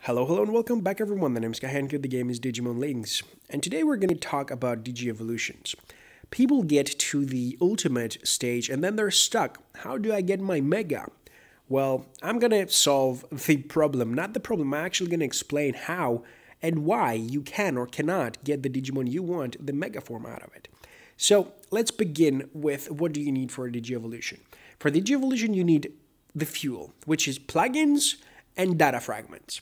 Hello, and welcome back everyone. The name is Kahenkio, the game is Digimon Linkz, and today we're going to talk about Digi-evolutions. People get to the ultimate stage and then they're stuck. How do I get my Mega? Well, I'm going to solve the problem, not the problem. I'm actually going to explain how and why you can or cannot get the Digimon you want, the Mega form out of it. So let's begin with what do you need for a Digi-evolution. For Digi-evolution, you need the fuel, which is plugins and data fragments.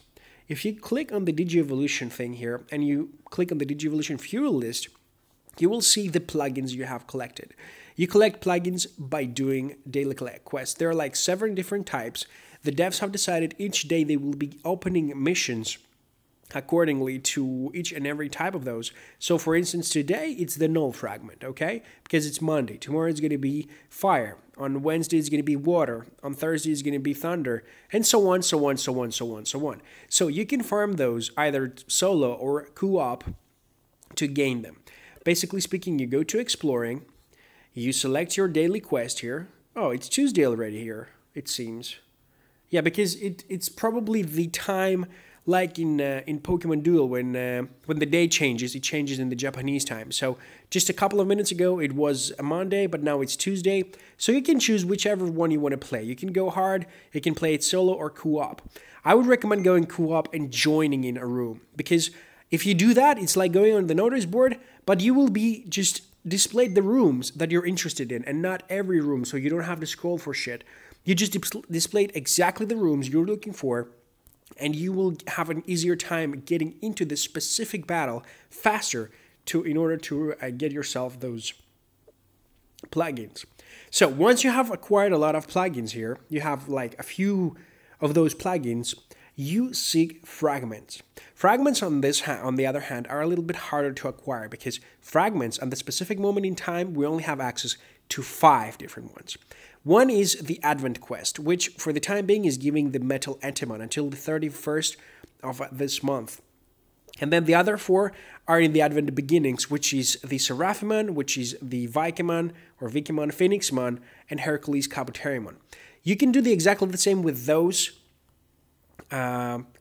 If you click on the Digi-evolution thing here and you click on the Digi-evolution fuel list, you will see the plugins you have collected. You collect plugins by doing daily collect quests. There are like 7 different types. The devs have decided each day they will be opening missions accordingly to each and every type of those. So for instance, today it's the null fragment, okay? Because it's Monday. Tomorrow it's going to be fire. On Wednesday it's going to be water. On Thursday it's going to be thunder. And so on, so on, so on, so on, so on. So you can farm those either solo or co-op to gain them. Basically speaking, you go to exploring. You select your daily quest here. Oh, it's Tuesday already here, it seems. Yeah, because it's probably the time like in Pokemon Duel, when the day changes, it changes in the Japanese time. So just a couple of minutes ago, it was a Monday, but now it's Tuesday. So you can choose whichever one you want to play. You can go hard, you can play it solo or co-op. I would recommend going co-op and joining in a room, because if you do that, it's like going on the notice board, but you will be just displayed the rooms that you're interested in, and not every room, so you don't have to scroll for shit. You just displayed exactly the rooms you're looking for, and you will have an easier time getting into the specific battle faster in order to get yourself those plugins. So once you have acquired a lot of plugins here, you have like a few of those plugins, you seek fragments. Fragments on the other hand, are a little bit harder to acquire, because fragments at the specific moment in time, we only have access to 5 different ones. One is the Advent quest, which for the time being is giving the Metal Entomon until the 31st of this month. And then the other 4 are in the Advent beginnings, which is the Seraphimon, which is the Vikemon or Vikemon, Phoenixmon, and Hercules Kabuterimon. You can do exactly the same with those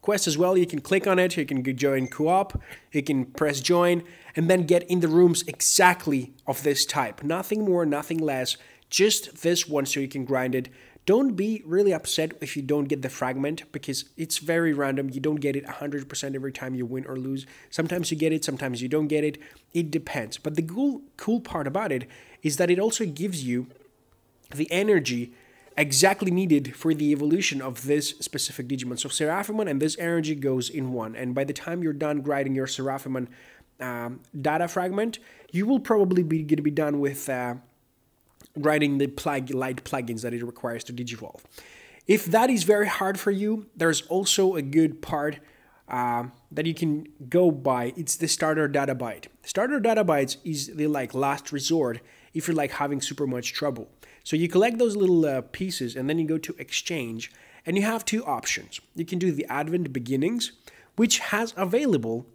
quests as well. You can click on it, you can join co-op, you can press join, and then get in the rooms exactly of this type. Nothing more, nothing less. Just this one so you can grind it. Don't be really upset if you don't get the fragment, because it's very random. You don't get it 100% every time you win or lose. Sometimes you get it, sometimes you don't get it. It depends. But the cool part about it is that it also gives you the energy exactly needed for the evolution of this specific Digimon. So Seraphimon and this energy goes in one. And by the time you're done grinding your Seraphimon data fragment, you will probably be going to be done with grinding the light plugins that it requires to Digivolve. If that is very hard for you, there's also a good part that you can go by. It's the starter data byte. Starter data bytes is the last resort if you're having super much trouble. So you collect those little pieces and then you go to exchange, and you have 2 options. You can do the Advent beginnings, which has available,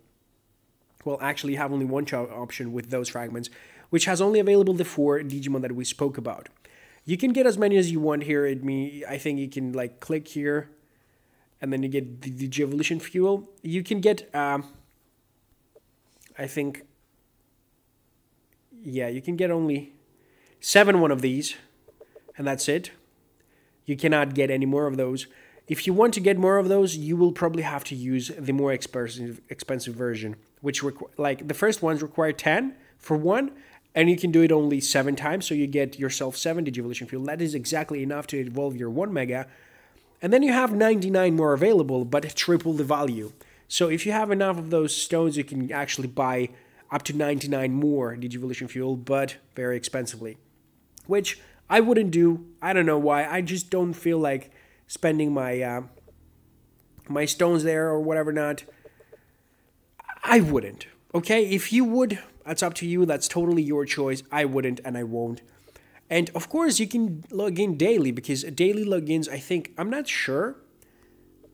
well, actually you have only one option with those fragments, which has only available the 4 Digimon that we spoke about. You can get as many as you want here. I think you can click here, and then you get the Digi-evolution fuel. You can get, I think, yeah, you can get only 7 one of these, and that's it. You cannot get any more of those. If you want to get more of those, you will probably have to use the more expensive version, which the first ones require 10 for one, and you can do it only 7 times, so you get yourself 7 Digi-evolution fuel. That is exactly enough to evolve your 1 Mega. And then you have 99 more available, but triple the value. So if you have enough of those stones, you can actually buy up to 99 more Digi-evolution fuel, but very expensively. Which I wouldn't do. I don't know why. I just don't feel like spending my my stones there or whatever not. I wouldn't. Okay, if you would, that's up to you. That's totally your choice. I wouldn't, and I won't. And of course, you can log in daily, because daily logins, I think, I'm not sure,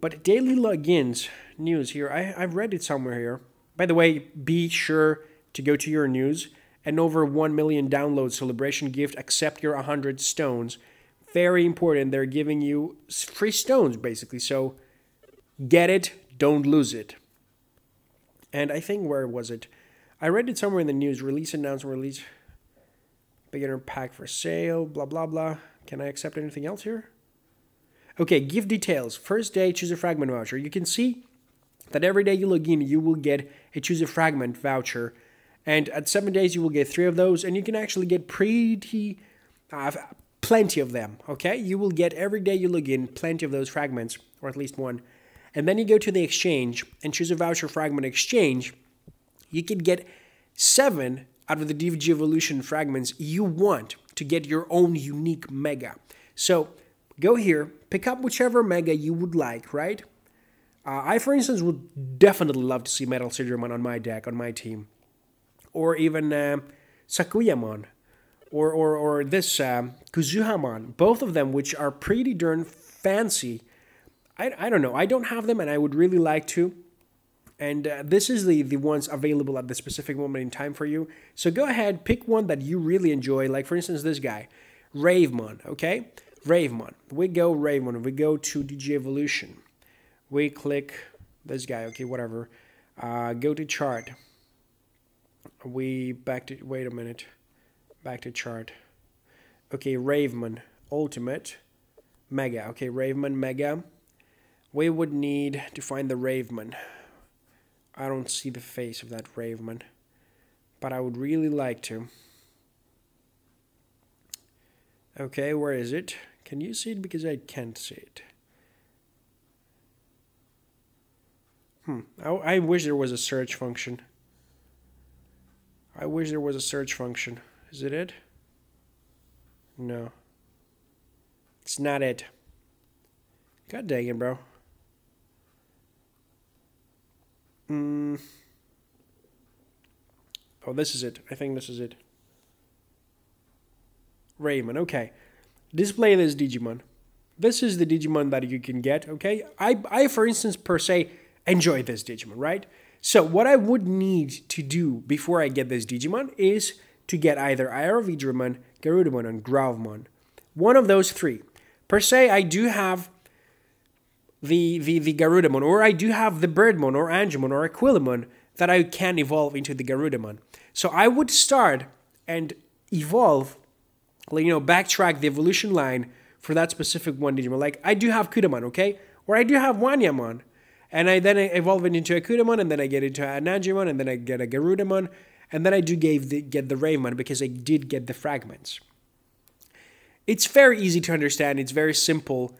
but daily logins news here, I've read it somewhere here. By the way, be sure to go to your news. And over 1 million downloads celebration gift, accept your 100 stones. Very important. They're giving you free stones, basically. So get it, Don't lose it. And I think, where was it? I read it somewhere in the news. Release announcement, release beginner pack for sale, blah, blah, blah. Can I accept anything else here? Okay, gift details. First day, choose a fragment voucher. You can see that every day you log in, you will get a choose a fragment voucher. And at 7 days, you will get 3 of those. And you can actually get plenty of them, okay? You will get, every day you log in, plenty of those fragments, or at least one. And then you go to the exchange and choose a voucher Fragment Exchange. You can get 7 out of the Digievolution fragments you want to get your own unique Mega. So go here, pick up whichever Mega you would like, right? I, for instance, would definitely love to see Metal Sidramon on my deck, on my team. Or even Sakuyamon. Or this Kuzuhamon. Both of them, which are pretty darn fancy. I don't know. I don't have them, and I would really like to. And this is the ones available at the specific moment in time for you. So go ahead, pick one that you really enjoy. Like, for instance, this guy. Ravemon, okay? Ravemon. We go Ravemon. We go to Digievolution. We click this guy. Okay, whatever. Go to chart. Back to... Wait a minute. Back to chart. Okay, Ravemon. Ultimate. Mega. Okay, Ravemon Mega. We would need to find the Ravemon. I don't see the face of that Ravemon, but I would really like to. Okay, where is it? Can you see it? Because I can't see it. I wish there was a search function. I wish there was a search function. Is it it? No. It's not it. God dang it, bro. Oh, this is it. I think this is it. Ravemon, okay. Display this Digimon. This is the Digimon that you can get, okay? I, for instance, per se, enjoy this Digimon, right? So what I would need to do before I get this Digimon is to get either Aerovidramon, Garudamon, and Growlmon. One of those 3. Per se, I do have the Garudamon, or I do have the Birdmon, or Angemon, or Aquilamon that I can evolve into the Garudamon. So I would start and evolve, backtrack the evolution line for that specific one Digimon. Like, I do have Kudamon, okay? Or I do have Wanyamon. And I then evolve it into a Kudamon, and then I get into an Angemon, and then I get a Garudamon, and then I do get the Ravemon because I did get the fragments. It's very easy to understand. It's very simple.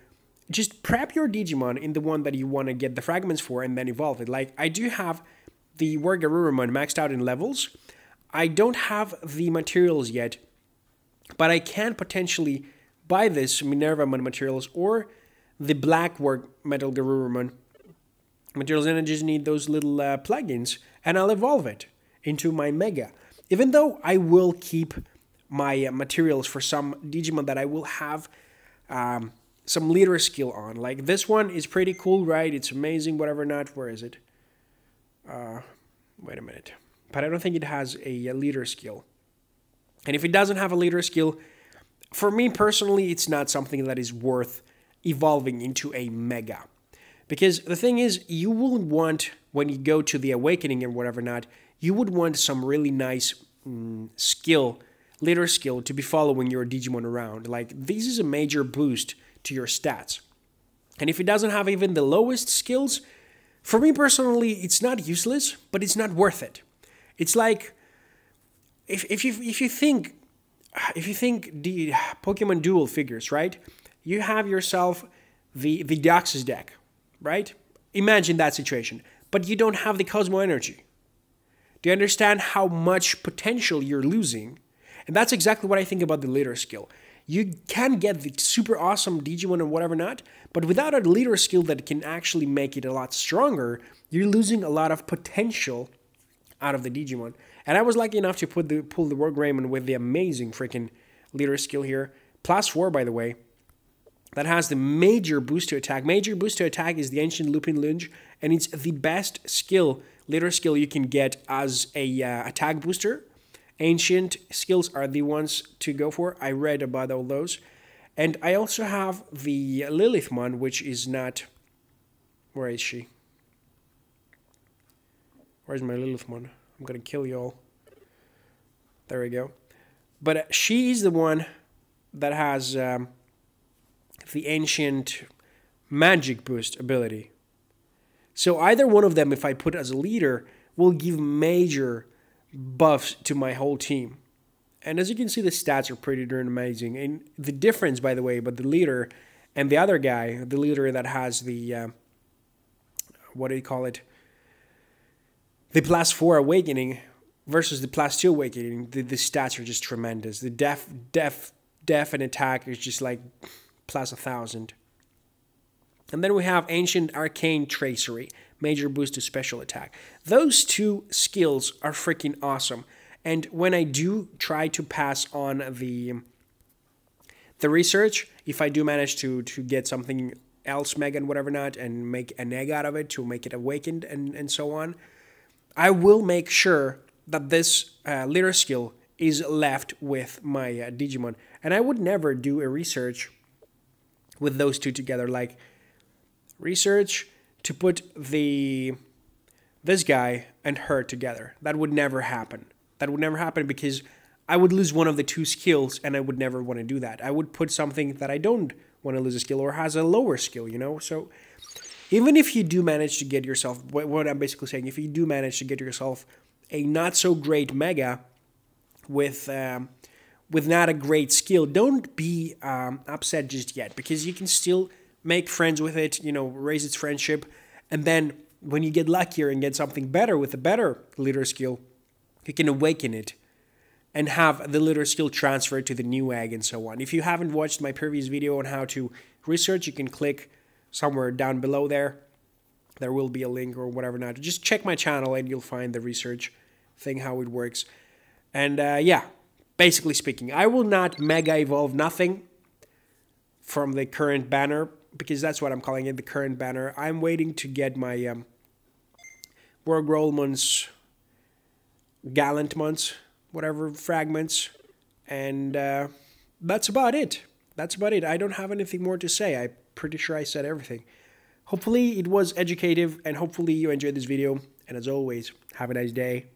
Just prep your Digimon in the one that you want to get the fragments for and then evolve it. Like, I do have the Wargarurumon maxed out in levels. I don't have the materials yet, but I can potentially buy this Minervamon materials or the Black Metal Garurumon materials, and I just need those little plugins, and I'll evolve it into my Mega. Even though I will keep my materials for some Digimon that I will have some leader skill on. Like, this one is pretty cool, right? It's amazing, whatever not. Where is it? Wait a minute. But I don't think it has a leader skill. And if it doesn't have a leader skill, for me personally, it's not something that is worth evolving into a Mega. Because the thing is, you will want, when you go to the Awakening and whatever not, you would want some really nice leader skill to be following your Digimon around. Like, this is a major boost to your stats. And if it doesn't have even the lowest skills, for me personally, it's not useless, but it's not worth it. It's like, if you think the Pokemon Duel figures, right? You have yourself the Deoxys deck, right? Imagine that situation. But you don't have the Cosmo Energy. Do you understand how much potential you're losing? And that's exactly what I think about the leader skill. You can get the super awesome Digimon and whatever not, but without a leader skill that can actually make it a lot stronger, you're losing a lot of potential out of the Digimon. And I was lucky enough to pull the Wargreymon with the amazing freaking leader skill here. +4, by the way. That has the major boost to attack. Major boost to attack is the Ancient Lupin Lunge, and it's the best leader skill you can get as a attack booster. Ancient skills are the ones to go for. I read about all those. And I also have the Lilithmon, which is not... Where is she? Where's my Lilithmon? I'm gonna kill you all. There we go. But she's the one that has the ancient magic boost ability. So either one of them, if I put as a leader, will give major buffs to my whole team. And as you can see, the stats are pretty darn amazing. And the difference, by the way, but the leader and the other guy, the leader that has the, what do you call it? The +4 awakening versus the +2 awakening, the stats are just tremendous. The def and attack is just like +1,000. And then we have Ancient Arcane Tracery, major boost to special attack. Those two skills are freaking awesome. And when I do try to pass on the research, if I do manage to get something else mega and whatever not, and make an egg out of it to make it awakened and so on, I will make sure that this leader skill is left with my Digimon. And I would never do a research with those two together, like research to put this guy and her together. That would never happen. That would never happen because I would lose one of the two skills, and I would never want to do that. I would put something that I don't want to lose a skill or has a lower skill, you know? So even if you do manage to get yourself, what I'm basically saying, if you do manage to get yourself a not so great mega with not a great skill, don't be upset just yet, because you can still make friends with it, you know, raise its friendship, and then when you get luckier and get something better with a better leader skill, you can awaken it and have the leader skill transferred to the new egg and so on. If you haven't watched my previous video on how to research, you can click somewhere down below there. There will be a link or whatever not. Just check my channel and you'll find the research thing, how it works. And yeah, basically speaking, I will not mega evolve nothing from the current banner, because that's what I'm calling it, the current banner. I'm waiting to get my Wargrolmon's Gallant months, whatever, fragments, and that's about it. That's about it. I don't have anything more to say. I'm pretty sure I said everything. Hopefully it was educative, and hopefully you enjoyed this video. And as always, have a nice day.